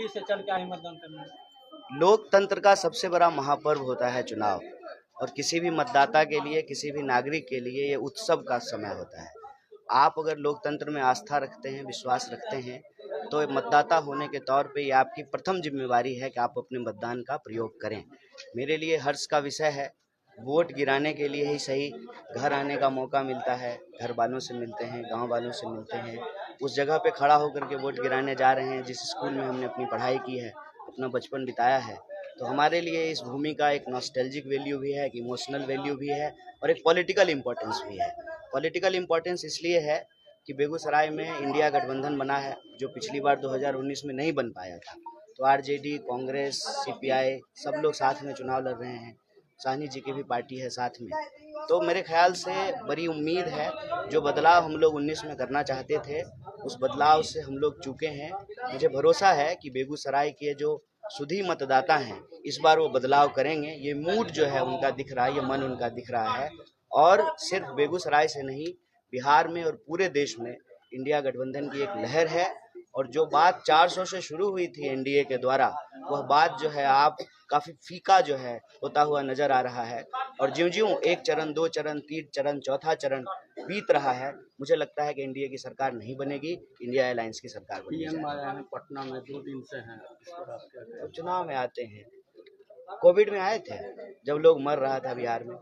दिल्ली से चल के आए मतदान करने। लोकतंत्र का सबसे बड़ा महापर्व होता है चुनाव, और किसी भी मतदाता के लिए, किसी भी नागरिक के लिए ये उत्सव का समय होता है। आप अगर लोकतंत्र में आस्था रखते हैं, विश्वास रखते हैं, तो मतदाता होने के तौर पे ये आपकी प्रथम जिम्मेवारी है कि आप अपने मतदान का प्रयोग करें। मेरे लिए हर्ष का विषय है, वोट गिराने के लिए ही सही घर आने का मौका मिलता है, घर वालों से मिलते हैं, गांव वालों से मिलते हैं, उस जगह पे खड़ा होकर के वोट गिराने जा रहे हैं जिस स्कूल में हमने अपनी पढ़ाई की है, अपना बचपन बिताया है। तो हमारे लिए इस भूमि का एक नॉस्टैल्जिक वैल्यू भी है, एक इमोशनल वैल्यू भी है, और एक पॉलिटिकल इम्पोर्टेंस भी है। पॉलिटिकल इम्पोर्टेंस इसलिए है कि बेगूसराय में इंडिया गठबंधन बना है, जो पिछली बार 2019 में नहीं बन पाया था। तो आरजेडी, कांग्रेस, सीपीआई सब लोग साथ में चुनाव लड़ रहे हैं, साहनी जी की भी पार्टी है साथ में। तो मेरे ख्याल से बड़ी उम्मीद है, जो बदलाव हम लोग 19 में करना चाहते थे उस बदलाव से हम लोग चूके हैं। मुझे भरोसा है कि बेगूसराय के जो सुधी मतदाता हैं इस बार वो बदलाव करेंगे। ये मूड जो है उनका दिख रहा है, ये मन उनका दिख रहा है, और सिर्फ बेगूसराय से नहीं, बिहार में और पूरे देश में इंडिया गठबंधन की एक लहर है। और जो बात 400 से शुरू हुई थी एनडीए के द्वारा, वह बात जो है आप काफ़ी फीका जो है होता हुआ नजर आ रहा है। और ज्यों-ज्यों एक चरण, दो चरण, तीन चरण, चौथा चरण बीत रहा है, मुझे लगता है कि एनडीए की सरकार नहीं बनेगी, इंडिया अलायंस की सरकार बनेगी। पीएम आया है पटना में, 2 दिन से हैं, इस पर आप क्या कहें? तो चुनाव में आते हैं, कोविड में आए थे जब लोग मर रहा था बिहार में,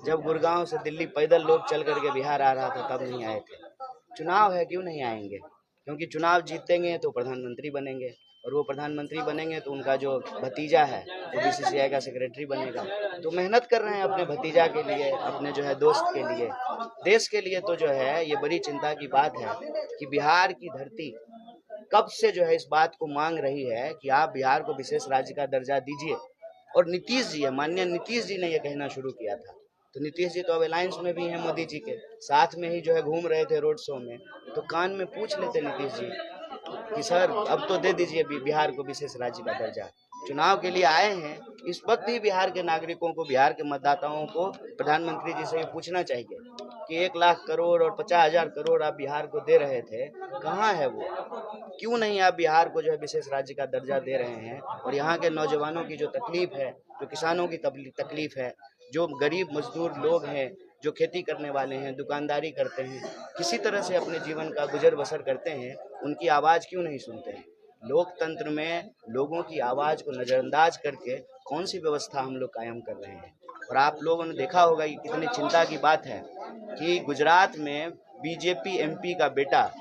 जब गुड़गांव से दिल्ली पैदल लोग चल करके बिहार आ रहा था तब नहीं आए थे। चुनाव है, क्यों नहीं आएंगे? क्योंकि चुनाव जीतेंगे तो प्रधानमंत्री बनेंगे, और वो प्रधानमंत्री बनेंगे तो उनका जो भतीजा है वो बीसीसीआई का सेक्रेटरी बनेगा। तो मेहनत कर रहे हैं अपने भतीजा के लिए, अपने जो है दोस्त के लिए, देश के लिए। तो जो है ये बड़ी चिंता की बात है कि बिहार की धरती कब से जो है इस बात को मांग रही है कि आप बिहार को विशेष राज्य का दर्जा दीजिए। और नीतीश जी है, माननीय नीतीश जी ने यह कहना शुरू किया था। तो नीतीश जी तो अब अलायंस में भी हैं मोदी जी के साथ में ही जो है घूम रहे थे रोड शो में, तो कान में पूछ लेते नीतीश जी कि सर अब तो दे दीजिए बिहार को विशेष राज्य का दर्जा। चुनाव के लिए आए हैं, इस वक्त ही बिहार के नागरिकों को, बिहार के मतदाताओं को प्रधानमंत्री जी से ये पूछना चाहिए कि 1 लाख करोड़ और 50,000 करोड़ आप बिहार को दे रहे थे, कहाँ है वो? क्यों नहीं आप बिहार को जो है विशेष राज्य का दर्जा दे रहे हैं? और यहाँ के नौजवानों की जो तकलीफ है, जो किसानों की तकलीफ है, जो गरीब मजदूर लोग हैं, जो खेती करने वाले हैं, दुकानदारी करते हैं, किसी तरह से अपने जीवन का गुजर बसर करते हैं, उनकी आवाज़ क्यों नहीं सुनते हैं? लोकतंत्र में लोगों की आवाज़ को नज़रअंदाज करके कौन सी व्यवस्था हम लोग कायम कर रहे हैं? और आप लोगों ने देखा होगा कि कितनी चिंता की बात है कि गुजरात में बीजेपी एमपी का बेटा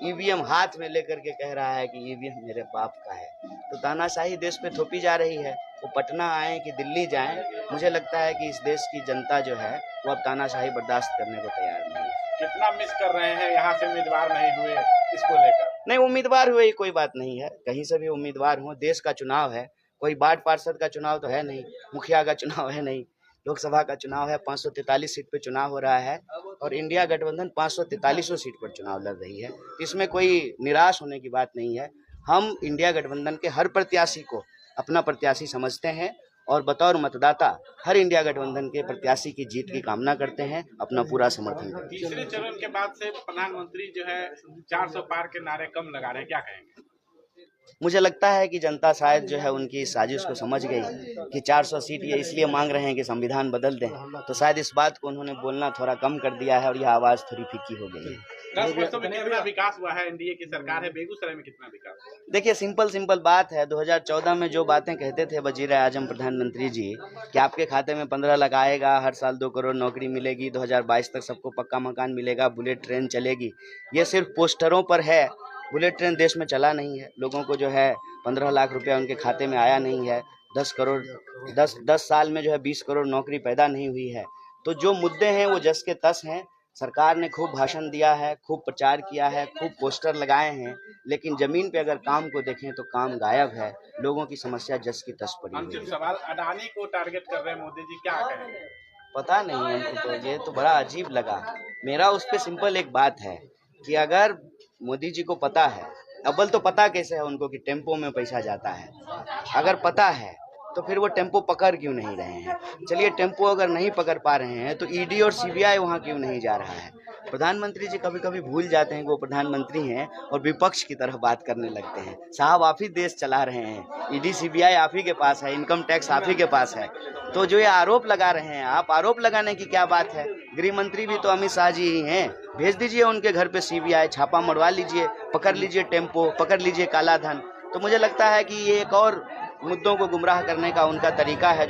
ईवीएम हाथ में लेकर के कह रहा है कि ईवीएम मेरे बाप का है। तो तानाशाही देश पे थोपी जा रही है। वो पटना आए कि दिल्ली जाएं, मुझे लगता है कि इस देश की जनता जो है वो अब तानाशाही बर्दाश्त करने को तैयार नहीं है। कितना मिस कर रहे हैं यहाँ से उम्मीदवार नहीं हुए इसको लेकर? नहीं, उम्मीदवार हुए कोई बात नहीं है, कहीं से भी उम्मीदवार हो, देश का चुनाव है, कोई वार्ड पार्षद का चुनाव तो है नहीं, मुखिया का चुनाव है नहीं, लोकसभा का चुनाव है। 543 सीट पर चुनाव हो रहा है और इंडिया गठबंधन 543 सीट पर चुनाव लड़ रही है। इसमें कोई निराश होने की बात नहीं है। हम इंडिया गठबंधन के हर प्रत्याशी को अपना प्रत्याशी समझते हैं और बतौर मतदाता हर इंडिया गठबंधन के प्रत्याशी की जीत की कामना करते हैं, अपना पूरा समर्थन करते हैं। तीसरे चरण के बाद से प्रधानमंत्री जो है 400 पार के नारे कम लगा रहे हैं, क्या कहेंगे? मुझे लगता है कि जनता शायद जो है उनकी इस साजिश को समझ गई कि 400 सीट ये इसलिए मांग रहे हैं कि संविधान बदल दें, तो शायद इस बात को उन्होंने बोलना थोड़ा कम कर दिया है और यह आवाज़ थोड़ी फीकी हो गई है। 10 वर्षों में कितना विकास हुआ है? एनडीए की सरकार है, बेगूसराय में कितना विकास हुआ? देखिए, सिंपल बात है। 2014 में जो बातें कहते थे वजीर आजम प्रधानमंत्री जी कि आपके खाते में 15 लाख आएगा, हर साल 2 करोड़ नौकरी मिलेगी, 2022 तक सबको पक्का मकान मिलेगा, बुलेट ट्रेन चलेगी, ये सिर्फ पोस्टरों पर है। बुलेट ट्रेन देश में चला नहीं है, लोगों को जो है 15 लाख रुपया उनके खाते में आया नहीं है, 10 साल में जो है 20 करोड़ नौकरी पैदा नहीं हुई है। तो जो मुद्दे हैं वो जस के तस हैं। सरकार ने खूब भाषण दिया है, खूब प्रचार किया है, खूब पोस्टर लगाए हैं, लेकिन जमीन पे अगर काम को देखें तो काम गायब है। लोगों की समस्या जस की तस पड़ी हुई अंतिम है। सवाल, अडानी को टारगेट कर रहे हैं मोदी जी, क्या कहेंगे? पता नहीं हमको, तो ये तो बड़ा अजीब लगा। मेरा उस पर सिंपल एक बात है कि अगर मोदी जी को पता है, अव्वल तो पता कैसे है उनको कि टेम्पो में पैसा जाता है, अगर पता है तो फिर वो टेम्पो पकड़ क्यों नहीं रहे हैं? चलिए, टेम्पो अगर नहीं पकड़ पा रहे हैं तो ईडी और सीबीआई वहाँ क्यों नहीं जा रहा है? प्रधानमंत्री जी कभी कभी भूल जाते हैं कि वो प्रधानमंत्री हैं और विपक्ष की तरह बात करने लगते हैं। साहब आप ही देश चला रहे हैं, ईडी सीबीआई आप ही के पास है, इनकम टैक्स आप ही के पास है। तो जो ये आरोप लगा रहे हैं आप, आरोप लगाने की क्या बात है? गृह मंत्री भी तो अमित शाह जी ही हैं। भेज दीजिए उनके घर पे सीबीआई, छापा मरवा लीजिए, पकड़ लीजिए टेम्पो, पकड़ लीजिए काला धन। तो मुझे लगता है कि ये एक और मुद्दों को गुमराह करने का उनका तरीका है।